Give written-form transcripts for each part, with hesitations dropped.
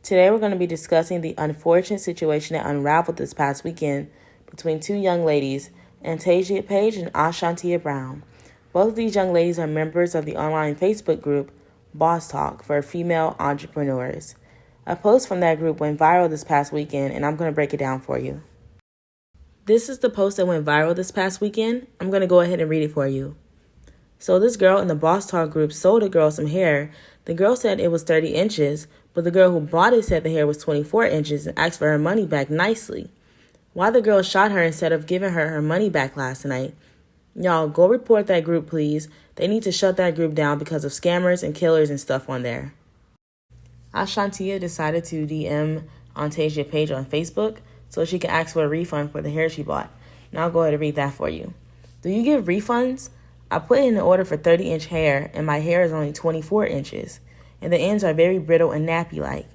Today we're going to be discussing the unfortunate situation that unraveled this past weekend between two young ladies, Tasia and sh0t Brown. Both of these young ladies are members of the online Facebook group Boss Talk for female entrepreneurs. A post from that group went viral this past weekend, and I'm going to break it down for you. This is the post that went viral this past weekend. I'm going to go ahead and read it for you. So this girl in the Boss Talk group sold a girl some hair. The girl said it was 30 inches, but the girl who bought it said the hair was 24 inches and asked for her money back nicely. Why the girl shot her instead of giving her her money back last night? Y'all, go report that group, please. They need to shut that group down because of scammers and killers and stuff on there. sh0t decided to DM on Tasia page on Facebook so she can ask for a refund for the hair she bought. Now I'll go ahead and read that for you. Do you give refunds? I put in an order for 30-inch hair, and my hair is only 24 inches, and the ends are very brittle and nappy-like.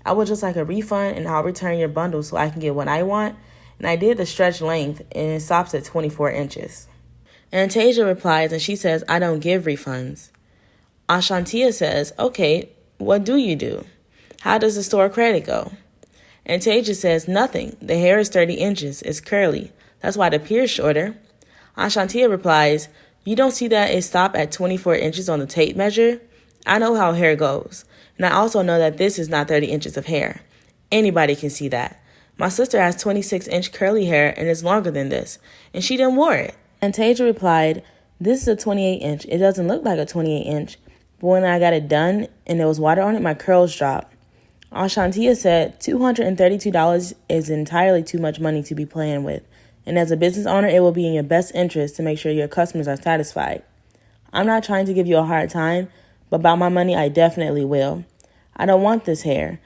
I would just like a refund, and I'll return your bundle so I can get what I want, and I did the stretch length, and it stops at 24 inches. And Tasia replies, and she says, I don't give refunds. sh0t says, okay, what do you do? How does the store credit go? And Tasia says, nothing. The hair is 30 inches. It's curly. That's why it appears shorter. sh0t replies, you don't see that it stopped at 24 inches on the tape measure? I know how hair goes. And I also know that this is not 30 inches of hair. Anybody can see that. My sister has 26-inch curly hair and it's longer than this. And she didn't wear it. And Tasia replied, this is a 28-inch. It doesn't look like a 28-inch. But when I got it done and there was water on it, my curls dropped. sh0t said $232 is entirely too much money to be playing with. And as a business owner, it will be in your best interest to make sure your customers are satisfied. I'm not trying to give you a hard time, but about my money, I definitely will. I don't want this hair.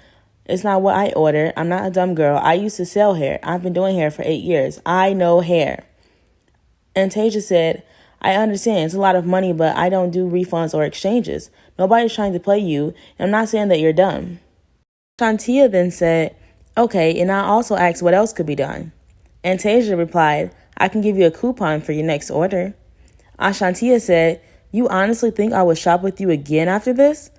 It's not what I ordered. I'm not a dumb girl. I used to sell hair. I've been doing hair for 8 years. I know hair. And Tasia said, I understand it's a lot of money, but I don't do refunds or exchanges. Nobody's trying to play you, and I'm not saying that you're dumb. sh0t then said, okay, and I also asked what else could be done. And Tasia replied, I can give you a coupon for your next order. sh0t said, you honestly think I would shop with you again after this?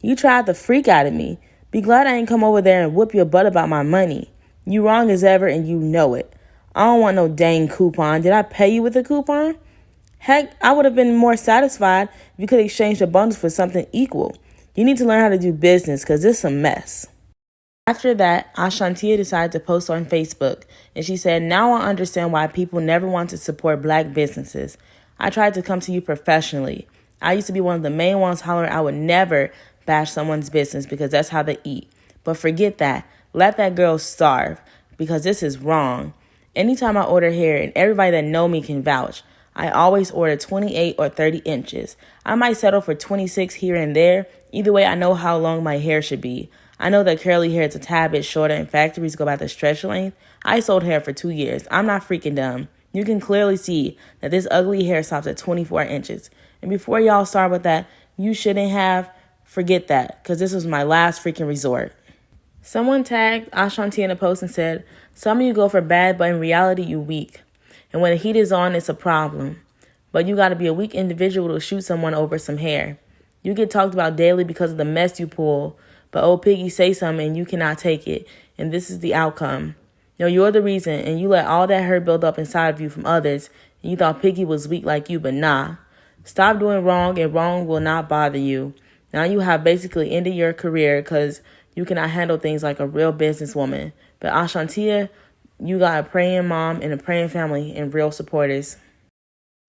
You tried the freak out of me. Be glad I ain't come over there and whoop your butt about my money. You wrong as ever and you know it. I don't want no dang coupon. Did I pay you with a coupon? Heck, I would have been more satisfied if you could exchange the bundles for something equal. You need to learn how to do business because this is a mess. After that, sh0t decided to post on Facebook, and she said, now I understand why people never want to support black businesses. I tried to come to you professionally. I used to be one of the main ones hollering I would never bash someone's business because that's how they eat. But forget that. Let that girl starve because this is wrong. Anytime I order hair, and everybody that know me can vouch, I always order 28 or 30 inches. I might settle for 26 here and there. Either way, I know how long my hair should be. I know that curly hair is a tad bit shorter and factories go by the stretch length. I sold hair for 2 years. I'm not freaking dumb. You can clearly see that this ugly hair stops at 24 inches. And before y'all start with that, you shouldn't have, forget that, because this was my last freaking resort. Someone tagged sh0t in a post and said, some of you go for bad, but in reality, you weak. And when the heat is on, it's a problem. But you got to be a weak individual to shoot someone over some hair. You get talked about daily because of the mess you pull. But old Piggy say something and you cannot take it. And this is the outcome. You're the reason. And you let all that hurt build up inside of you from others. And you thought Piggy was weak like you, but nah. Stop doing wrong and wrong will not bother you. Now you have basically ended your career because you cannot handle things like a real businesswoman. But sh0t, you got a praying mom and a praying family and real supporters.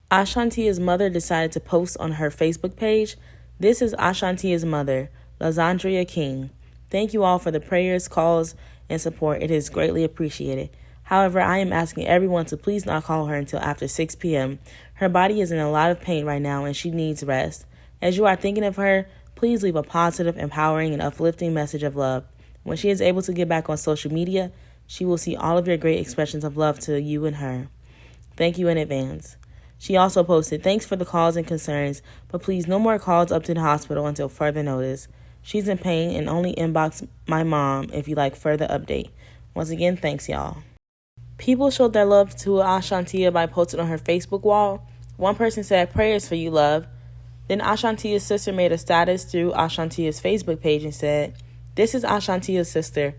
sh0t's mother decided to post on her Facebook page. This is sh0t's mother, Lazandria King. Thank you all for the prayers, calls, and support. It is greatly appreciated. However, I am asking everyone to please not call her until after 6 p.m. Her body is in a lot of pain right now and she needs rest. As you are thinking of her, please leave a positive, empowering, and uplifting message of love. When she is able to get back on social media, she will see all of your great expressions of love to you and her. Thank you in advance. She also posted, thanks for the calls and concerns, but please no more calls up to the hospital until further notice. She's in pain and only inbox my mom if you like further update. Once again, thanks y'all. People showed their love to sh0t by posting on her Facebook wall. One person said, prayers for you, love. Then sh0t's sister made a status through sh0t's Facebook page and said, This is Ashantia's sister.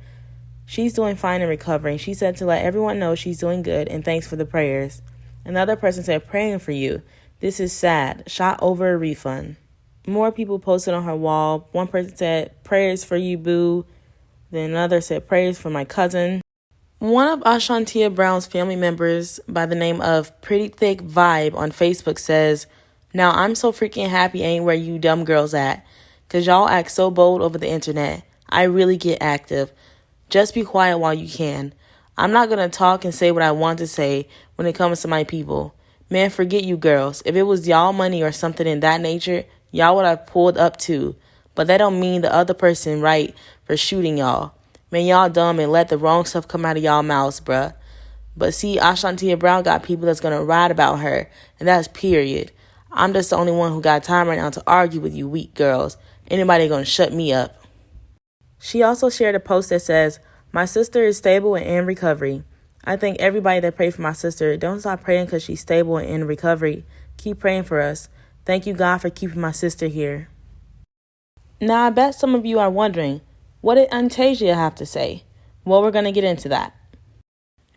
She's doing fine and recovering. She said to let everyone know she's doing good and thanks for the prayers. Another person said, praying for you. This is sad. Shot over a refund. More people posted on her wall. One person said, prayers for you, boo. Then another said, prayers for my cousin. One of Ashantia Brown's family members by the name of Pretty Thick Vibe on Facebook says, now I'm so freaking happy ain't where you dumb girls at. Cause y'all act so bold over the internet. I really get active. Just be quiet while you can. I'm not going to talk and say what I want to say when it comes to my people. Man, forget you girls. If it was y'all money or something in that nature, y'all would have pulled up too. But that don't mean the other person right for shooting y'all. Man, y'all dumb and let the wrong stuff come out of y'all mouths, bruh. But see, Ashantia Brown got people that's going to ride about her, and that's period. I'm just the only one who got time right now to argue with you weak girls. Anybody going to shut me up. She also shared a post that says, my sister is stable and in recovery. I thank everybody that prayed for my sister. Don't stop praying because she's stable and in recovery. Keep praying for us. Thank you, God, for keeping my sister here. Now, I bet some of you are wondering, what did Tasia have to say? Well, we're going to get into that.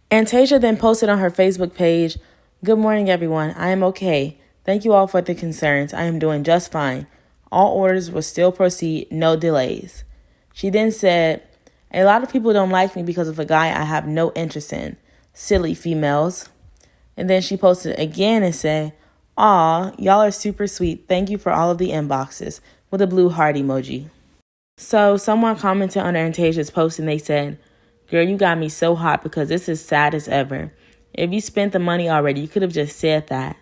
Tasia then posted on her Facebook page, good morning, everyone. I am okay. Thank you all for the concerns. I am doing just fine. All orders will still proceed, no delays. She then said, a lot of people don't like me because of a guy I have no interest in. Silly females. And then she posted again and said, aw, y'all are super sweet. Thank you for all of the inboxes, with a blue heart emoji. So someone commented on Tasia's post and they said, girl, you got me so hot because this is sad as ever. If you spent the money already, you could have just said that.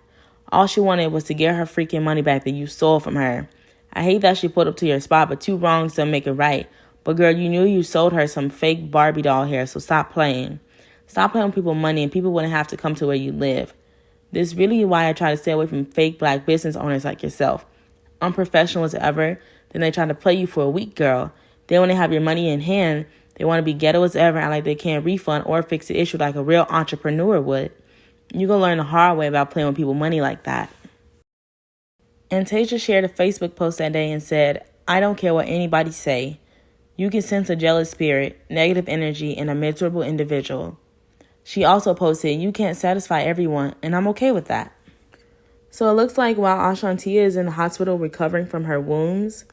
All she wanted was to get her freaking money back that you stole from her. I hate that she put up to your spot, but two wrongs don't make it right. But girl, you knew you sold her some fake Barbie doll hair, so stop playing. Stop playing with people's money and people wouldn't have to come to where you live. This is really why I try to stay away from fake black business owners like yourself. Unprofessional as ever, then they try to play you for a weak girl. Then when they have your money in hand, they want to be ghetto as ever and like they can't refund or fix the issue like a real entrepreneur would. You're going to learn the hard way about playing with people's money like that. And Tasia shared a Facebook post that day and said, I don't care what anybody say. You can sense a jealous spirit, negative energy, and a miserable individual. She also posted, you can't satisfy everyone, and I'm okay with that. So it looks like while Ashantia is in the hospital recovering from her wounds,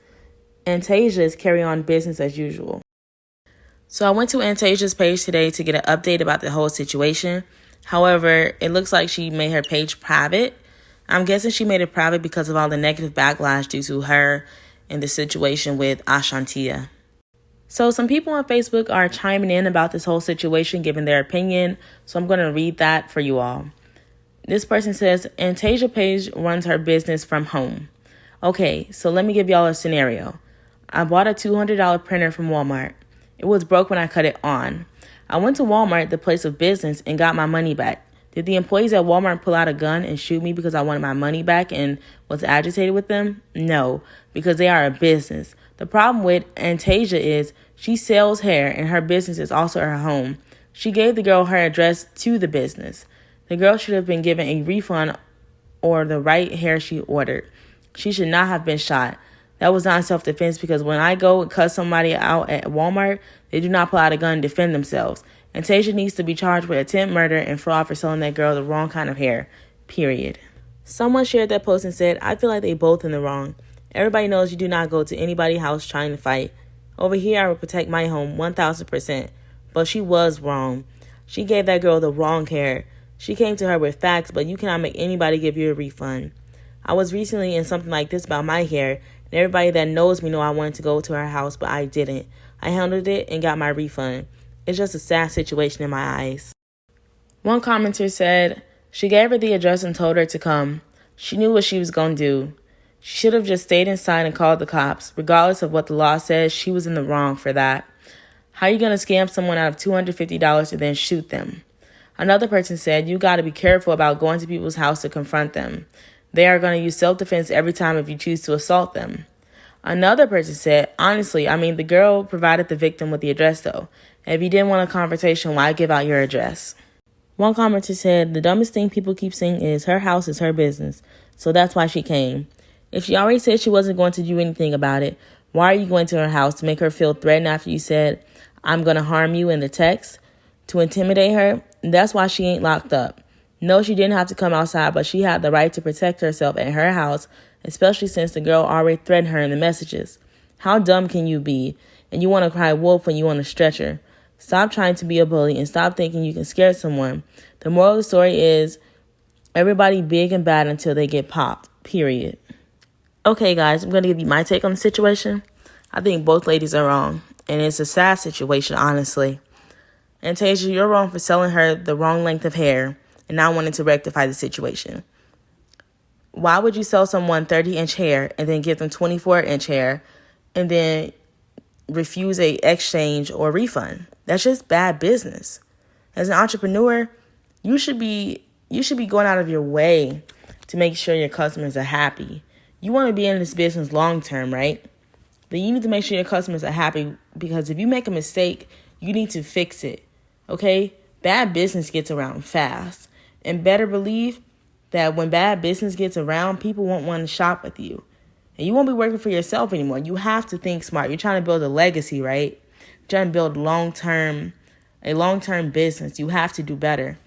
Tasia is carrying on business as usual. So I went to Tasia's page today to get an update about the whole situation. However, it looks like she made her page private. I'm guessing she made it private because of all the negative backlash due to her and the situation with Ashantia. So some people on Facebook are chiming in about this whole situation, giving their opinion. So I'm going to read that for you all. This person says, Tasia page runs her business from home. Okay, so let me give y'all a scenario. I bought a $200 printer from Walmart. It was broke when I cut it on. I went to Walmart, the place of business, and got my money back. Did the employees at Walmart pull out a gun and shoot me because I wanted my money back and was agitated with them? No, because they are a business. The problem with Tasia is she sells hair and her business is also her home. She gave the girl her address to the business. The girl should have been given a refund or the right hair she ordered. She should not have been shot. That was not self-defense because when I go and cut somebody out at Walmart, they do not pull out a gun and defend themselves. Tasia needs to be charged with attempted murder and fraud for selling that girl the wrong kind of hair. Period. Someone shared that post and said, I feel like they both in the wrong. Everybody knows you do not go to anybody's house trying to fight. Over here, I would protect my home 1,000%. But she was wrong. She gave that girl the wrong hair. She came to her with facts, but you cannot make anybody give you a refund. I was recently in something like this about my hair, and everybody that knows me know I wanted to go to her house, but I didn't. I handled it and got my refund. It's just a sad situation in my eyes. One commenter said, she gave her the address and told her to come. She knew what she was going to do. She should have just stayed inside and called the cops. Regardless of what the law says, she was in the wrong for that. How are you going to scam someone out of $250 and then shoot them? Another person said, you got to be careful about going to people's house to confront them. They are going to use self-defense every time if you choose to assault them. Another person said, honestly, the girl provided the victim with the address though. If you didn't want a confrontation, why give out your address? One commenter said, the dumbest thing people keep saying is her house is her business, so that's why she came. If she already said she wasn't going to do anything about it, Why are you going to her house? To make her feel threatened after you said, I'm going to harm you in the text? To intimidate her? That's why she ain't locked up. No, she didn't have to come outside, but she had the right to protect herself at her house, especially since the girl already threatened her in the messages. How dumb can you be? And you want to cry wolf when you on a stretcher. Stop trying to be a bully and stop thinking you can scare someone. The moral of the story is everybody big and bad until they get popped, period. Okay, guys, I'm going to give you my take on the situation. I think both ladies are wrong, and it's a sad situation, honestly. And Tasia, you're wrong for selling her the wrong length of hair and not wanting to rectify the situation. Why would you sell someone 30-inch hair and then give them 24-inch hair and then refuse a exchange or refund? That's just bad business. As an entrepreneur, you should be going out of your way to make sure your customers are happy. You want to be in this business long term, right? Then you need to make sure your customers are happy, because if you make a mistake, you need to fix it. Okay? Bad business gets around fast. And better believe that when bad business gets around, people won't want to shop with you. And you won't be working for yourself anymore. You have to think smart. You're trying to build a legacy, right? You're trying to build a long-term business. You have to do better.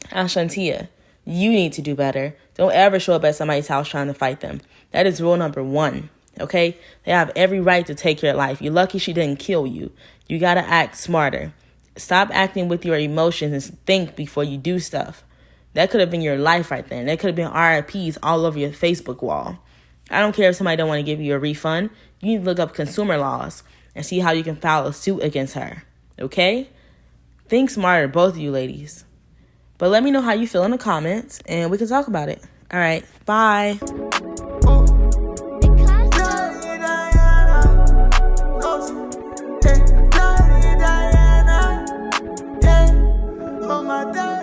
sh0t, you need to do better. Don't ever show up at somebody's house trying to fight them. That is rule number 1, okay? They have every right to take your life. You're lucky she didn't kill you. You got to act smarter. Stop acting with your emotions and think before you do stuff. That could have been your life right there. That could have been RIPs all over your Facebook wall. I don't care if somebody don't want to give you a refund. You need to look up consumer laws and see how you can file a suit against her, okay? Think smarter, both of you ladies. But let me know how you feel in the comments, and we can talk about it. All right, bye. Oh my God.